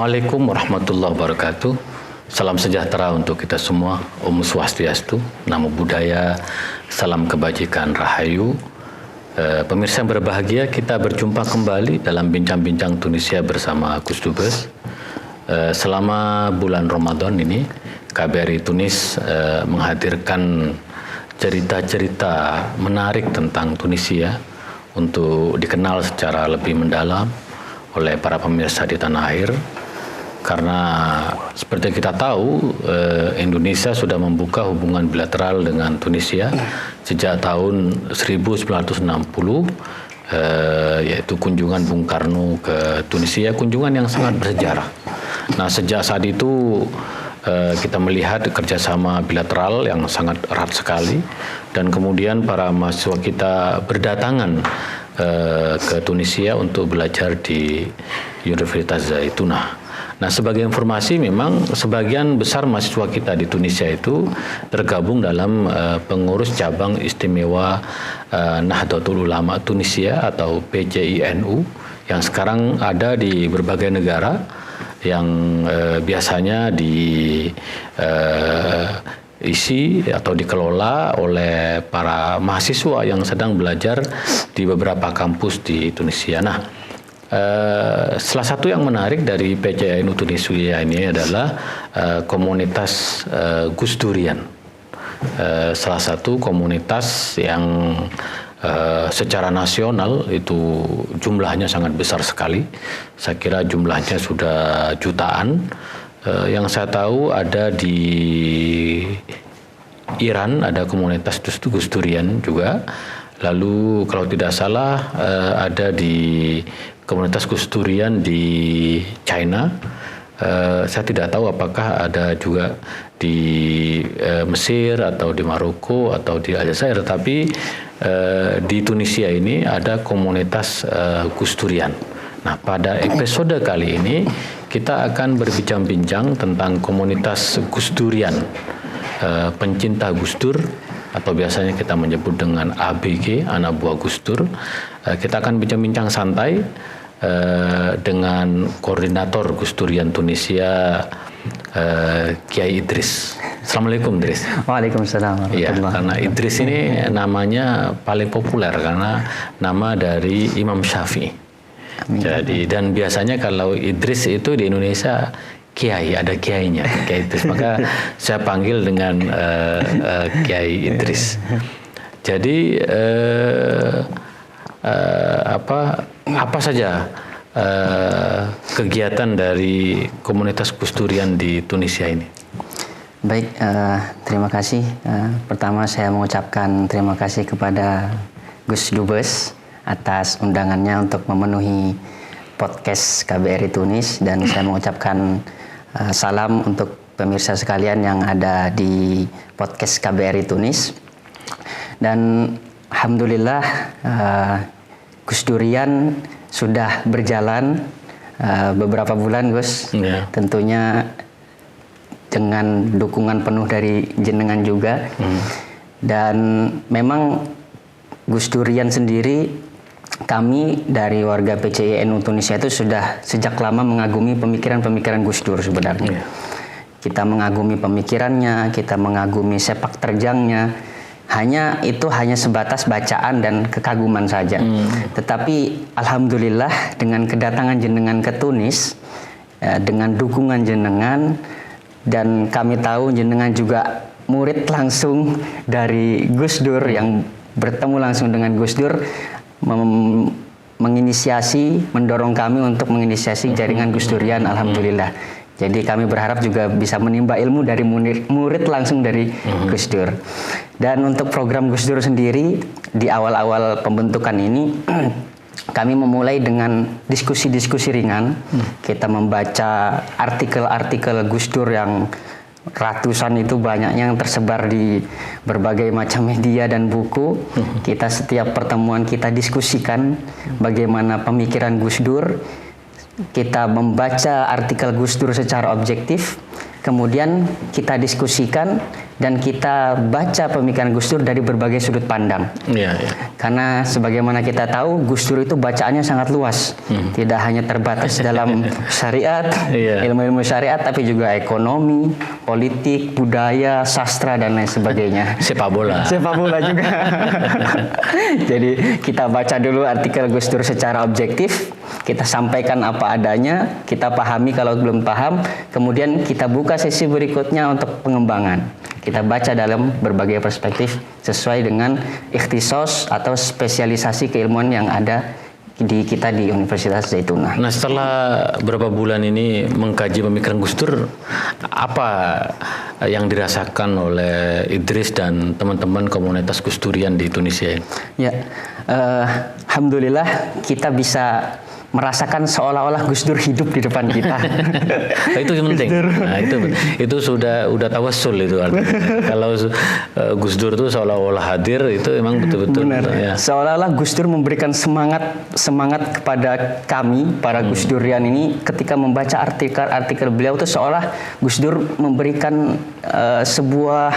Assalamualaikum warahmatullahi wabarakatuh. Salam sejahtera untuk kita semua. Om Swastiastu, Namo Buddhaya, salam kebajikan Rahayu. Pemirsa yang berbahagia, kita berjumpa kembali dalam bincang-bincang Tunisia bersama Gus Dubes. Selama bulan Ramadan ini, KBRI Tunis menghadirkan cerita-cerita menarik tentang Tunisia untuk dikenal secara lebih mendalam oleh para pemirsa di tanah air, karena seperti kita tahu Indonesia sudah membuka hubungan bilateral dengan Tunisia sejak tahun 1960, yaitu kunjungan Bung Karno ke Tunisia, kunjungan yang sangat bersejarah. Nah, sejak saat itu kita melihat kerjasama bilateral yang sangat erat sekali, dan kemudian para mahasiswa kita berdatangan ke Tunisia untuk belajar di Universitas Zaitunah. Nah, sebagai informasi, memang sebagian besar mahasiswa kita di Tunisia itu tergabung dalam pengurus cabang istimewa Nahdlatul Ulama Tunisia atau PCINU yang sekarang ada di berbagai negara, yang biasanya isi atau dikelola oleh para mahasiswa yang sedang belajar di beberapa kampus di Tunisia. Nah, salah satu yang menarik dari PCINU Tunisia ini adalah komunitas Gus Durian. Salah satu komunitas yang secara nasional itu jumlahnya sangat besar sekali. Saya kira jumlahnya sudah jutaan. Yang saya tahu ada di Iran, ada komunitas Gus Durian juga. Lalu kalau tidak salah ada di komunitas Gus Durian di China. Saya tidak tahu apakah ada juga di Mesir atau di Maroko atau di Aljazair, tapi di Tunisia ini ada komunitas Gus Durian. Nah, pada episode kali ini kita akan berbincang-bincang tentang komunitas Gus Durian, pencinta Gus Dur, atau biasanya kita menyebut dengan ABG, anak buah Gus Dur. Kita akan bincang-bincang santai dengan koordinator Gus Durian Tunisia, Kiai Idris. Assalamualaikum, Idris. Waalaikumsalam. Ya, karena Idris ini namanya paling populer karena nama dari Imam Syafi'i. Jadi, dan biasanya kalau Idris itu di Indonesia Kiai, ada kiainya, Kiai Idris. Maka saya panggil dengan Kiai Idris. Jadi apa saja kegiatan dari komunitas Gus Durian di Tunisia ini? Baik, terima kasih. Pertama saya mengucapkan terima kasih kepada Gus Dubes atas undangannya untuk memenuhi podcast KBRI Tunis, dan saya mengucapkan salam untuk pemirsa sekalian yang ada di podcast KBRI Tunis. Dan alhamdulillah Gus Durian sudah berjalan beberapa bulan, Gus. Yeah. Tentunya dengan dukungan penuh dari jenengan juga. Dan memang Gus Durian sendiri, kami dari warga PCINU Tunisia itu sudah sejak lama mengagumi pemikiran-pemikiran Gus Dur sebenarnya. Yeah. Kita mengagumi pemikirannya, kita mengagumi sepak terjangnya. Hanya sebatas bacaan dan kekaguman saja. Tetapi alhamdulillah dengan kedatangan jenengan ke Tunis, dengan dukungan jenengan, dan kami tahu jenengan juga murid langsung dari Gus Dur, yang bertemu langsung dengan Gus Dur, mendorong kami untuk menginisiasi jaringan Gus Durian, alhamdulillah. Jadi kami berharap juga bisa menimba ilmu dari murid langsung dari Gus Dur. Dan untuk program Gus Dur sendiri, di awal-awal pembentukan ini kami memulai dengan diskusi-diskusi ringan. Kita membaca artikel-artikel Gus Dur yang ratusan itu, banyaknya yang tersebar di berbagai macam media dan buku. Kita setiap pertemuan kita diskusikan bagaimana pemikiran Gus Dur. Kita membaca artikel Gus Dur secara objektif, kemudian kita diskusikan dan kita baca pemikiran Gus Dur dari berbagai sudut pandang. Iya, iya. Karena sebagaimana kita tahu, Gus Dur itu bacaannya sangat luas, tidak hanya terbatas dalam syariat, ilmu-ilmu syariat, tapi juga ekonomi, politik, budaya, sastra dan lain sebagainya. Sepak bola. Sepak bola juga. Jadi kita baca dulu artikel Gus Dur secara objektif, kita sampaikan apa adanya, kita pahami kalau belum paham, kemudian kita buka sesi berikutnya untuk pengembangan. Kita baca dalam berbagai perspektif sesuai dengan ikhtisos atau spesialisasi keilmuan yang ada di kita di Universitas Zaitunah. Nah, setelah berapa bulan ini mengkaji pemikiran Gus Dur, apa yang dirasakan oleh Idris dan teman-teman komunitas Gus Durian di Tunisia ini? Ya, alhamdulillah kita bisa merasakan seolah-olah Gus Dur hidup di depan kita. Nah, itu yang penting. Nah, itu sudah tawassul itu artinya. Kalau Gus Dur itu seolah-olah hadir, itu emang betul-betul. Benar. Ya. Seolah-olah Gus Dur memberikan semangat kepada kami para Gus Durian ini ketika membaca artikel beliau itu seolah Gus Dur memberikan sebuah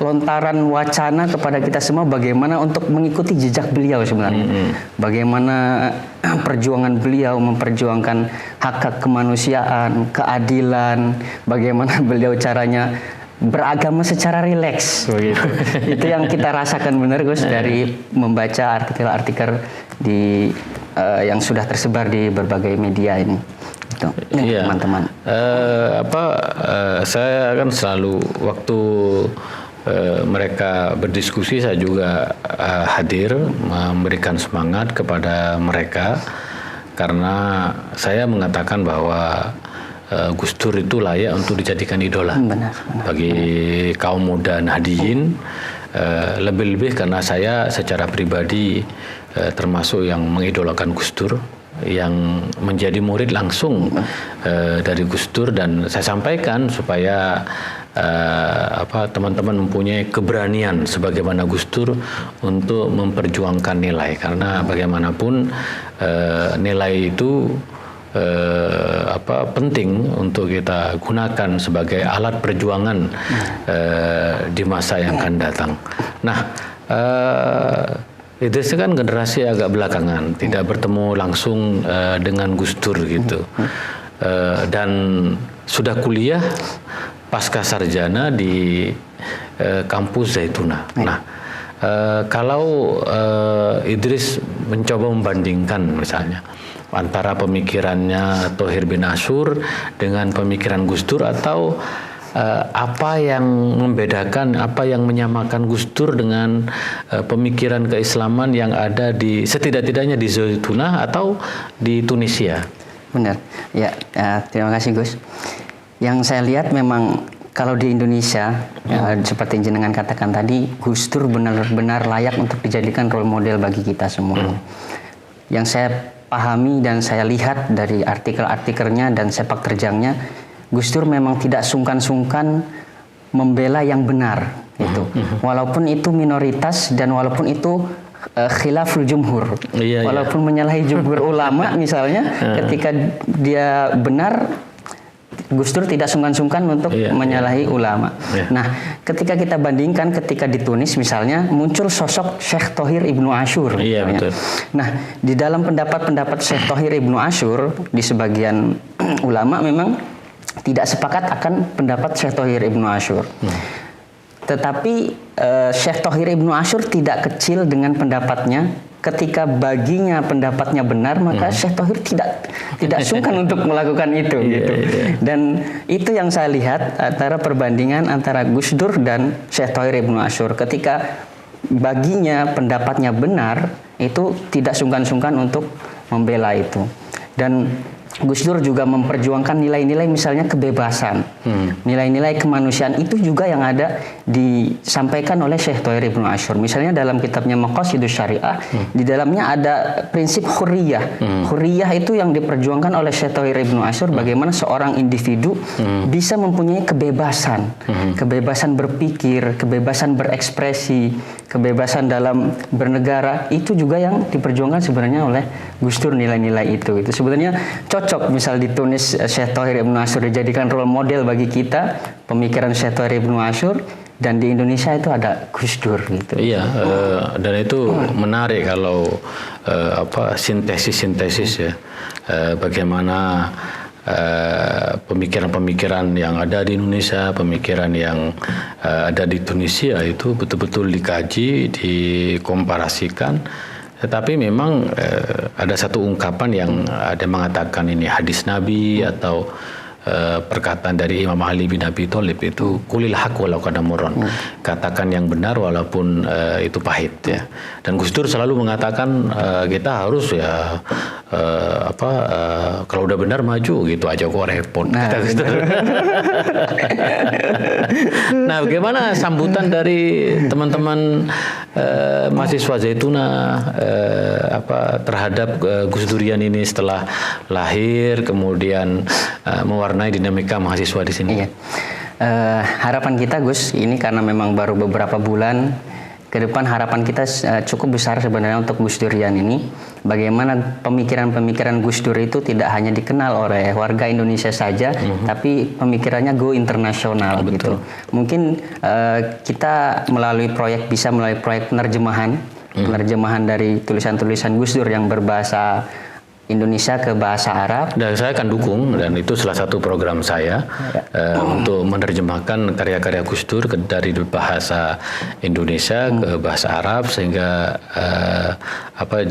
lontaran wacana kepada kita semua bagaimana untuk mengikuti jejak beliau sebenarnya. Bagaimana perjuangan beliau memperjuangkan hak kemanusiaan, keadilan, bagaimana beliau caranya beragama secara rileks begitu. Itu yang kita rasakan benar Gus dari membaca artikel-artikel di yang sudah tersebar di berbagai media ini. Iya, teman-teman. Saya kan selalu waktu mereka berdiskusi, saya juga hadir memberikan semangat kepada mereka karena saya mengatakan bahwa Gus Dur itu layak untuk dijadikan idola bagi kaum muda Nahdiyin, lebih-lebih karena saya secara pribadi termasuk yang mengidolakan Gus Dur, yang menjadi murid langsung dari Gus Dur, dan saya sampaikan supaya teman-teman mempunyai keberanian sebagaimana Gus Dur untuk memperjuangkan nilai, karena bagaimanapun nilai itu penting untuk kita gunakan sebagai alat perjuangan di masa yang akan datang. Nah, Idris kan generasi agak belakangan, tidak bertemu langsung dengan Gus Dur gitu, dan sudah kuliah pasca sarjana di kampus Zaitunah. Nah, kalau Idris mencoba membandingkan misalnya antara pemikirannya Thohir bin Asyur dengan pemikiran Gus Dur, atau apa yang membedakan, apa yang menyamakan Gus Dur dengan pemikiran keislaman yang ada di setidak-tidaknya di Zaitunah atau di Tunisia? Benar, ya, terima kasih Gus. Yang saya lihat memang kalau di Indonesia, seperti jenengan katakan tadi, Gus Dur benar-benar layak untuk dijadikan role model bagi kita semua. Yang saya pahami dan saya lihat dari artikel-artikelnya dan sepak terjangnya, Gus Dur memang tidak sungkan-sungkan membela yang benar, gitu. Walaupun itu minoritas dan walaupun itu khilaful jumhur, walaupun menyalahi jumhur ulama misalnya, ketika dia benar, Gus Dur tidak sungkan-sungkan untuk menyalahi ulama. Nah, ketika kita bandingkan, ketika di Tunis misalnya muncul sosok Syekh Thohir Ibnu Asyur. Betul. Nah, di dalam pendapat Syekh Thohir Ibnu Asyur, di sebagian ulama memang tidak sepakat akan pendapat Syekh Thohir Ibnu Asyur. Tetapi Syekh Thohir Ibnu Asyur tidak kecil dengan pendapatnya. Ketika baginya pendapatnya benar, maka Syekh Thohir tidak sungkan untuk melakukan itu, gitu. Dan itu yang saya lihat antara perbandingan antara Gus Dur dan Syekh Thohir Ibnu Asyur. Ketika baginya pendapatnya benar, itu tidak sungkan-sungkan untuk membela itu. Dan Gus Dur juga memperjuangkan nilai-nilai misalnya kebebasan, nilai-nilai kemanusiaan, itu juga yang ada disampaikan oleh Syekh Thohir Ibnu Asyur. Misalnya dalam kitabnya Maqasidus Syariah, di dalamnya ada prinsip hurriyah. Hurriyah itu yang diperjuangkan oleh Syekh Thohir Ibnu Asyur, bagaimana seorang individu bisa mempunyai kebebasan, kebebasan berpikir, kebebasan berekspresi, kebebasan dalam bernegara, itu juga yang diperjuangkan sebenarnya oleh Gus Dur, nilai-nilai itu. Itu sebenarnya cocok cocok misal di Tunis Syekh Thohir Ibnu Asyur dijadikan role model bagi kita, pemikiran Syekh Thohir Ibnu Asyur, dan di Indonesia itu ada Gus Dur gitu. Iya, dan itu menarik kalau sintesis ya, bagaimana pemikiran-pemikiran yang ada di Indonesia, pemikiran yang ada di Tunisia itu betul-betul dikaji, dikomparasikan. Tetapi memang ada satu ungkapan yang ada mengatakan ini hadis Nabi atau perkataan dari Imam Ali bin Abi Thalib itu kulil haq walau kana murran, katakan yang benar walaupun itu pahit ya. Dan Gus Dur selalu mengatakan kita harus ya kalau udah benar maju gitu aja kok repot. Kata Gus Dur. Nah, bagaimana sambutan dari teman-teman mahasiswa Zaituna terhadap Gus Durian ini setelah lahir kemudian mewarnai dinamika mahasiswa di sini? Iya. Harapan kita Gus, ini karena memang baru beberapa bulan ke depan, harapan kita cukup besar sebenarnya untuk Gus Durian ini. Bagaimana pemikiran-pemikiran Gus Dur itu tidak hanya dikenal oleh warga Indonesia saja, tapi pemikirannya go internasional gitu. Mungkin kita melalui proyek penerjemahan dari tulisan-tulisan Gus Dur yang berbahasa Indonesia ke bahasa Arab. Dan saya akan dukung, dan itu salah satu program saya untuk menerjemahkan karya-karya Gus Dur dari bahasa Indonesia ke bahasa Arab sehingga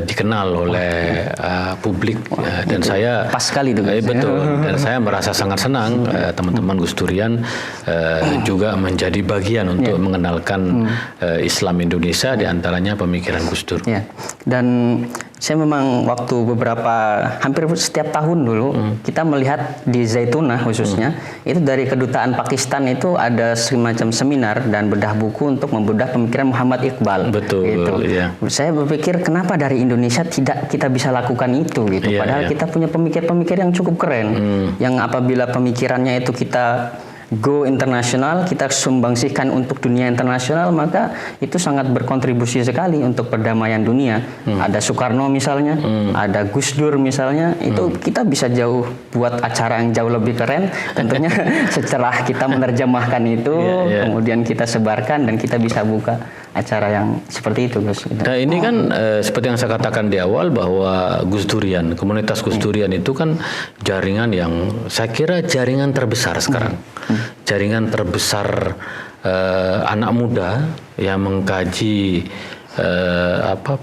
dikenal oleh publik. Dan saya pas sekali itu. Betul. Dan saya merasa sangat senang teman-teman Gus Durian juga menjadi bagian untuk mengenalkan Islam Indonesia, diantaranya pemikiran Gus Dur. Ya. Dan saya memang waktu hampir setiap tahun dulu kita melihat di Zaituna khususnya itu dari kedutaan Pakistan itu ada semacam seminar dan bedah buku untuk membedah pemikiran Muhammad Iqbal. Betul. Gitu. Iya. Saya berpikir kenapa dari Indonesia tidak kita bisa lakukan itu gitu. Padahal kita punya pemikir-pemikir yang cukup keren, yang apabila pemikirannya itu kita go internasional, kita sumbangsihkan untuk dunia internasional, maka itu sangat berkontribusi sekali untuk perdamaian dunia. Ada Soekarno misalnya, ada Gus Dur misalnya, itu kita bisa jauh buat acara yang jauh lebih keren. Tentunya setelah kita menerjemahkan itu, kemudian kita sebarkan dan kita bisa buka acara yang seperti itu, Gus. Nah, ini kan seperti yang saya katakan di awal bahwa Gus Durian, komunitas Gus Durian itu kan jaringan yang saya kira jaringan terbesar sekarang. Jaringan terbesar anak muda yang mengkaji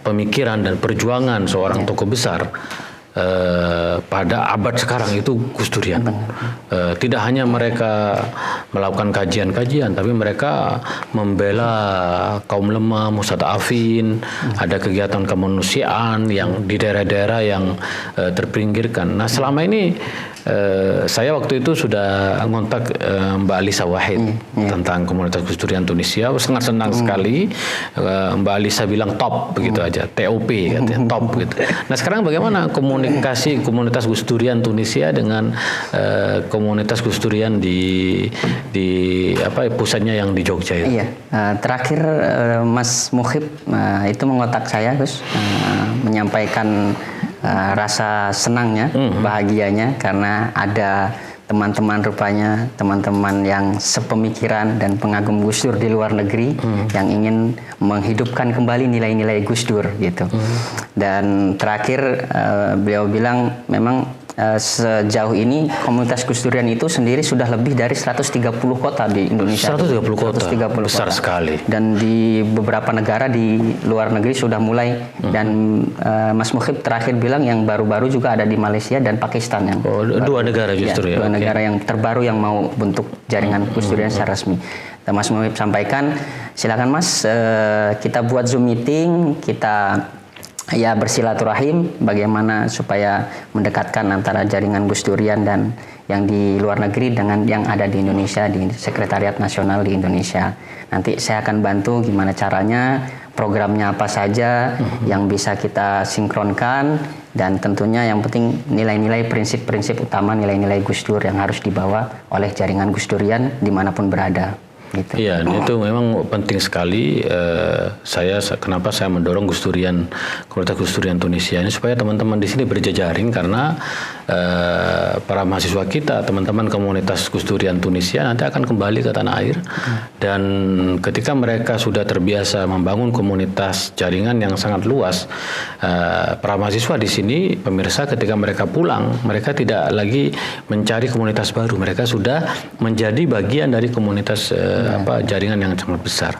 pemikiran dan perjuangan seorang tokoh besar pada abad sekarang itu Gus Durian. Tidak hanya mereka melakukan kajian-kajian, tapi mereka membela kaum lemah, mustadafin, ada kegiatan kemanusiaan yang di daerah-daerah yang terpinggirkan. Nah, selama ini saya waktu itu sudah ngontak Mbak Alisa Wahid tentang komunitas Gus Durian Tunisia. Sangat senang sekali. Mbak Alisa bilang top begitu aja, TOP katanya, top gitu. Nah, sekarang bagaimana komunikasi komunitas Gus Durian Tunisia dengan komunitas Gus Durian di pusatnya yang di Jogja itu? Iya, terakhir Mas Mukhib itu mengotak saya, Gus, menyampaikan rasa senangnya, bahagianya karena ada teman-teman rupanya, teman-teman yang sepemikiran dan pengagum Gus Dur di luar negeri yang ingin menghidupkan kembali nilai-nilai Gus Dur gitu. Dan terakhir beliau bilang memang sejauh ini komunitas Gus Durian itu sendiri sudah lebih dari 130 kota di Indonesia. 130 kota, 130 besar kota. sekali. Dan di beberapa negara di luar negeri sudah mulai. Dan Mas Mukhib terakhir bilang yang baru-baru juga ada di Malaysia dan Pakistan yang dua negara justru ya. Dua negara yang terbaru yang mau bentuk jaringan Gus Durian secara resmi. Dan Mas Mukhib sampaikan, silakan Mas, kita buat Zoom meeting, kita bersilaturahim bagaimana supaya mendekatkan antara jaringan Gus Durian dan yang di luar negeri dengan yang ada di Indonesia, di Sekretariat Nasional di Indonesia. Nanti saya akan bantu gimana caranya, programnya apa saja yang bisa kita sinkronkan, dan tentunya yang penting nilai-nilai, prinsip-prinsip utama, nilai-nilai Gus Dur yang harus dibawa oleh jaringan Gus Durian dimanapun berada. Gitu. Iya, itu memang penting sekali. Kenapa saya mendorong Gus Durian, komunitas Gus Durian Tunisia ini supaya teman-teman di sini berjejaring, karena para mahasiswa kita, teman-teman komunitas Gus Durian Tunisia nanti akan kembali ke tanah air. Dan ketika mereka sudah terbiasa membangun komunitas jaringan yang sangat luas, para mahasiswa di sini, pemirsa, ketika mereka pulang, mereka tidak lagi mencari komunitas baru, mereka sudah menjadi bagian dari komunitas jaringan yang sangat besar.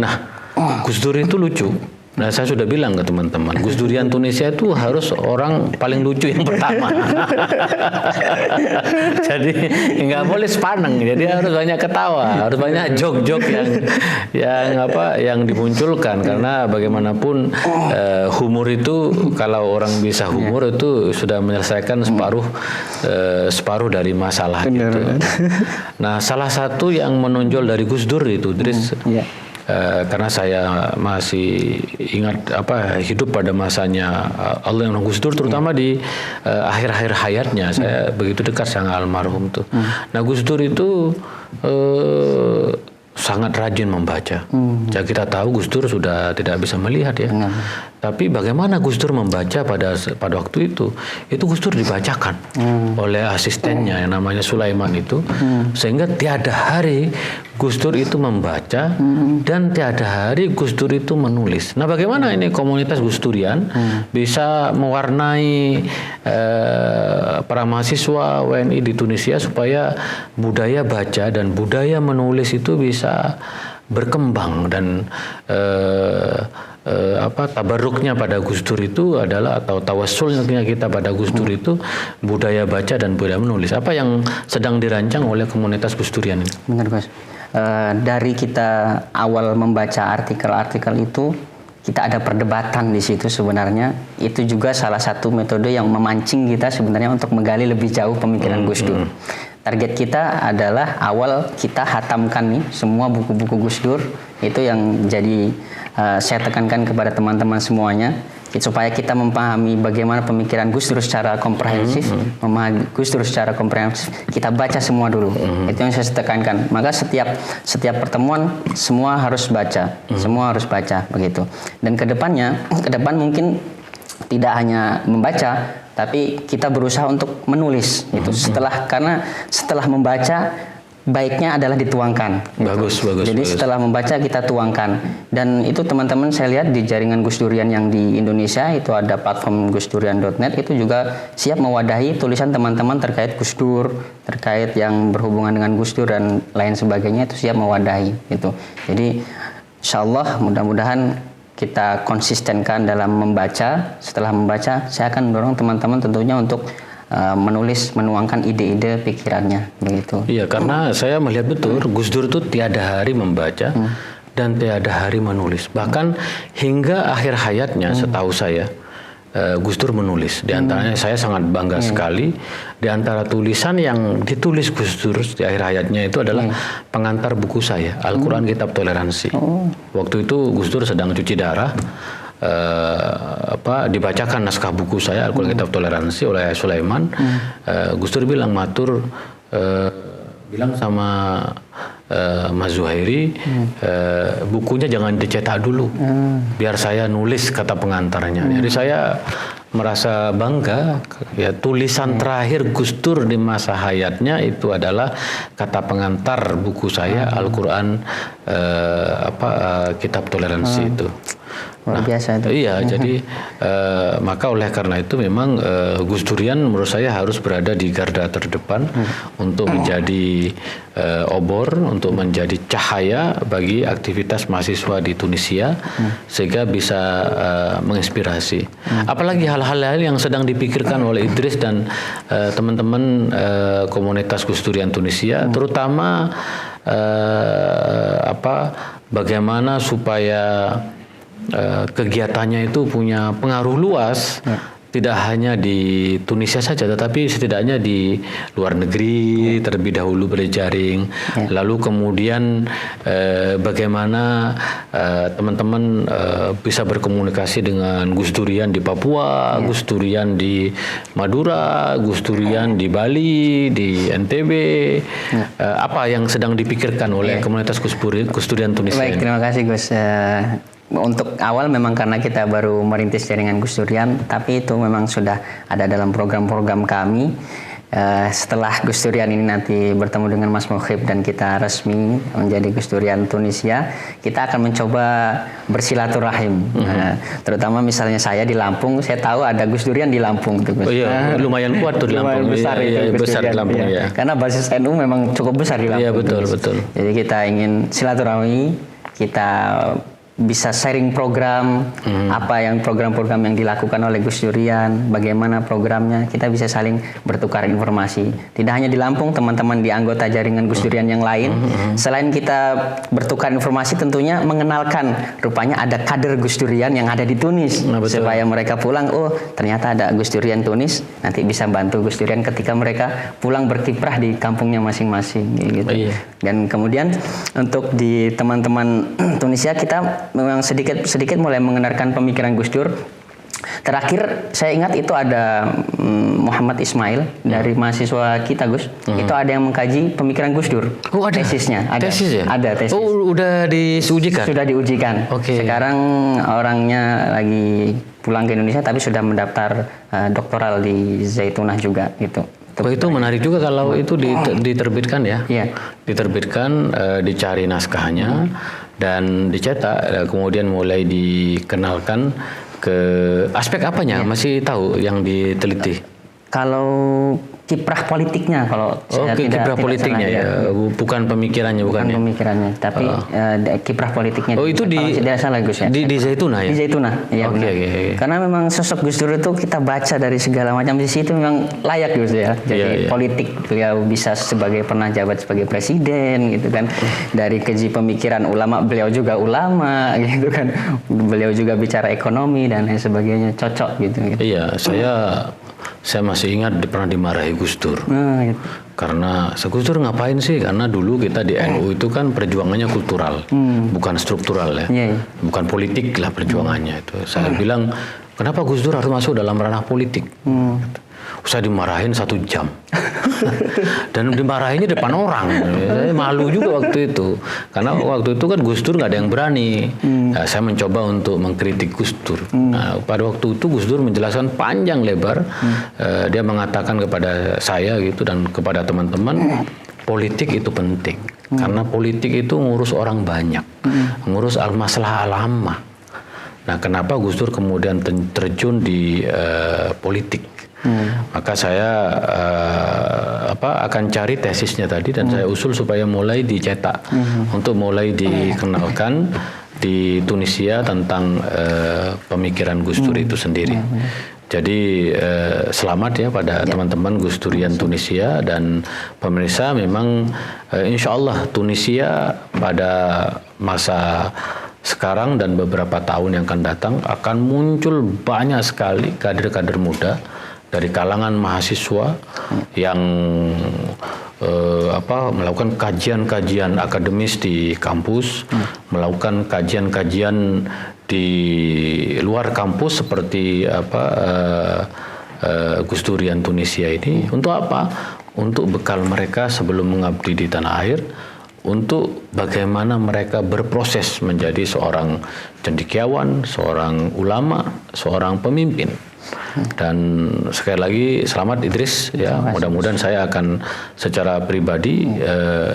Nah, Gus Dur itu lucu. Nah, saya sudah bilang ke teman-teman, Gus Durian Tunisia itu harus orang paling lucu yang pertama. Jadi nggak boleh sepaneng, jadi harus banyak ketawa, harus banyak jok-jok yang dimunculkan, karena bagaimanapun humor itu, kalau orang bisa humor itu sudah menyelesaikan separuh dari masalah gitu. Nah, salah satu yang menonjol dari Gus Dur itu, Idris, karena saya masih ingat hidup pada masanya Allah yang Gus Dur, terutama di akhir-akhir hayatnya, saya begitu dekat sama almarhum tuh. Nah, Gus Dur itu sangat rajin membaca. Ya, kita tahu Gus Dur sudah tidak bisa melihat ya. Tapi bagaimana Gus Dur membaca pada waktu itu Gus Dur dibacakan oleh asistennya yang namanya Sulaiman itu, sehingga tiada hari Gus Dur itu membaca dan tiada hari Gus Dur itu menulis. Nah, bagaimana ini komunitas Gus Durian bisa mewarnai para mahasiswa WNI di Tunisia supaya budaya baca dan budaya menulis itu bisa berkembang, dan tabarruknya pada Gus Dur itu adalah, atau tawassulnya kita pada Gus Dur itu budaya baca dan budaya menulis. Apa yang sedang dirancang oleh komunitas Gus Durian ini? Benar, Gus. Dari kita awal membaca artikel-artikel itu, kita ada perdebatan di situ sebenarnya. Itu juga salah satu metode yang memancing kita sebenarnya untuk menggali lebih jauh pemikiran Gus Dur. Target kita adalah awal kita hatamkan nih semua buku-buku Gus Dur. Itu yang jadi saya tekankan kepada teman-teman semuanya, supaya kita memahami bagaimana pemikiran Gus Dur secara komprehensif, memahami Gus Dur secara komprehensif, kita baca semua dulu. Itu yang saya tekankan. Maka setiap pertemuan semua harus baca, semua harus baca begitu. Dan ke depan mungkin tidak hanya membaca, tapi kita berusaha untuk menulis gitu. Karena setelah membaca, baiknya adalah dituangkan. Bagus. Jadi setelah membaca kita tuangkan. Dan itu teman-teman saya lihat di jaringan Gus Durian yang di Indonesia itu ada platform gusdurian.net, itu juga siap mewadahi tulisan teman-teman terkait Gus Dur, terkait yang berhubungan dengan Gus Dur dan lain sebagainya, itu siap mewadahi gitu. Jadi insyaallah mudah-mudahan kita konsistenkan dalam membaca. Setelah membaca, saya akan mendorong teman-teman tentunya untuk menuangkan ide-ide pikirannya begitu. Iya, karena saya melihat betul Gus Dur itu tiada hari membaca dan tiada hari menulis. Bahkan hingga akhir hayatnya, setahu saya, Gus Dur menulis. Di antaranya saya sangat bangga sekali, di antara tulisan yang ditulis Gus Dur di akhir hayatnya itu adalah pengantar buku saya, Al-Quran Kitab Toleransi. Waktu itu Gus Dur sedang cuci darah, dibacakan naskah buku saya Al-Quran Kitab Toleransi oleh Sulaiman. Gus Dur bilang bilang sama Mas Zuhairi, bukunya jangan dicetak dulu, biar saya nulis kata pengantarnya. Jadi saya merasa bangga ya, tulisan terakhir Gus Dur di masa hayatnya itu adalah kata pengantar buku saya Al-Quran Kitab Toleransi itu. Luar biasa itu. Iya, jadi maka oleh karena itu memang Gus Durian menurut saya harus berada di garda terdepan untuk menjadi obor, untuk menjadi cahaya bagi aktivitas mahasiswa di Tunisia, sehingga bisa menginspirasi. Apalagi hal-hal yang sedang dipikirkan oleh Idris dan teman-teman komunitas Gus Durian Tunisia, terutama bagaimana supaya kegiatannya itu punya pengaruh luas, tidak hanya di Tunisia saja, tetapi setidaknya di luar negeri terlebih dahulu berjejaring. Lalu kemudian bagaimana teman-teman bisa berkomunikasi dengan Gus Durian di Papua, Gus Durian di Madura, Gus Durian di Bali, di NTB. Apa yang sedang dipikirkan oleh komunitas Gus Durian Tunisia? Baik, terima kasih Gus. untuk awal memang karena kita baru merintis jaringan Gus Durian, tapi itu memang sudah ada dalam program-program kami. Setelah Gus Durian ini nanti bertemu dengan Mas Mukhib dan kita resmi menjadi Gus Durian Tunisia, kita akan mencoba bersilaturahim. Terutama misalnya saya di Lampung, saya tahu ada Gus Durian di Lampung. Oh iya, lumayan kuat tuh di Lampung. Besar itu Gus besar Durian, di Lampung ya. Karena basis NU memang cukup besar di Lampung. Iya betul. Jadi kita ingin silaturahmi, kita bisa sharing program, apa yang program-program yang dilakukan oleh Gus Durian, bagaimana programnya, kita bisa saling bertukar informasi. Tidak hanya di Lampung, teman-teman di anggota jaringan Gus Durian yang lain, selain kita bertukar informasi, tentunya mengenalkan rupanya ada kader Gus Durian yang ada di Tunis, supaya mereka pulang, oh ternyata ada Gus Durian Tunis, nanti bisa bantu Gus Durian ketika mereka pulang berkiprah di kampungnya masing-masing, gitu. Dan kemudian untuk di teman-teman Tunisia, kita memang sedikit mulai mengenalkan pemikiran Gus Dur. Terakhir saya ingat itu ada Muhammad Ismail dari mahasiswa kita, Gus. Itu ada yang mengkaji pemikiran Gus Dur. Oh, ada tesisnya, ada. Tesis ya? Ada tesis. Oh, udah diujikan. Sudah diujikan. Sekarang orangnya lagi pulang ke Indonesia tapi sudah mendaftar doktoral di Zaitunah juga gitu. Oh, itu menarik juga kalau itu diterbitkan ya. Diterbitkan, dicari naskahnya dan dicetak, kemudian mulai dikenalkan ke aspek apanya? Masih tahu yang diteliti? Kalau kiprah politiknya, kalau saya kiprah politiknya ya, bukan pemikirannya, bukan pemikirannya, tapi kiprah politiknya. Oh, itu tidak salah Gus ya. Di Zaitunah ya. Di Zaitunah, ya. Karena memang sosok Gus Dur itu kita baca dari segala macam sisi itu memang layak Gus ya. Jadi politik beliau bisa pernah jabat sebagai presiden gitu kan. Dari keji pemikiran ulama, beliau juga ulama gitu kan. Beliau juga bicara ekonomi dan lain sebagainya, cocok gitu. Iya, saya masih ingat pernah dimarahi Gus Dur. Gitu. Karena Gus Dur ngapain sih? Karena dulu kita di NU itu kan perjuangannya kultural, bukan struktural ya. Bukan politik lah perjuangannya itu. Saya bilang, kenapa Gus Dur harus masuk dalam ranah politik? Saya dimarahin 1 jam. Dan dimarahinnya depan orang. Saya malu juga waktu itu. Karena waktu itu kan Gus Dur nggak ada yang berani. Nah, saya mencoba untuk mengkritik Gus Dur. Nah, pada waktu itu Gus Dur menjelaskan panjang lebar. Dia mengatakan kepada saya gitu dan kepada teman-teman, politik itu penting. Karena politik itu ngurus orang banyak. Ngurus masalah alama. Nah, kenapa Gus Dur kemudian terjun di politik? Maka saya akan cari tesisnya tadi dan saya usul supaya mulai dicetak untuk mulai dikenalkan di Tunisia tentang pemikiran Gus Dur itu sendiri. Jadi selamat ya pada teman-teman Gus Durian Tunisia dan pemirsa, memang insya Allah Tunisia pada masa sekarang dan beberapa tahun yang akan datang akan muncul banyak sekali kader-kader muda dari kalangan mahasiswa yang melakukan kajian-kajian akademis di kampus, melakukan kajian-kajian di luar kampus seperti Gus Durian Tunisia ini. Untuk apa? Untuk bekal mereka sebelum mengabdi di tanah air, untuk bagaimana mereka berproses menjadi seorang cendekiawan, seorang ulama, seorang pemimpin. Dan sekali lagi selamat Idris ya, mudah-mudahan saya akan secara pribadi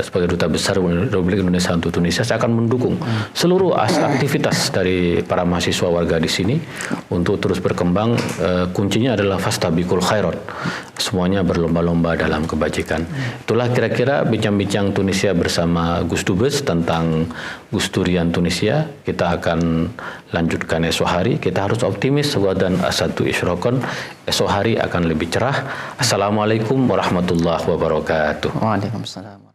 sebagai Duta Besar Republik Indonesia untuk Tunisia, saya akan mendukung seluruh aktivitas dari para mahasiswa warga di sini untuk terus berkembang. Kuncinya adalah fastabiqul khairat, semuanya berlomba-lomba dalam kebajikan. Itulah kira-kira bincang-bincang Tunisia bersama Gus Dubes tentang Gus Durian Tunisia. Kita akan lanjutkan esok hari. Kita harus optimis, dan asadu isyrokon, esok hari akan lebih cerah. Assalamualaikum warahmatullahi wabarakatuh. Waalaikumsalam.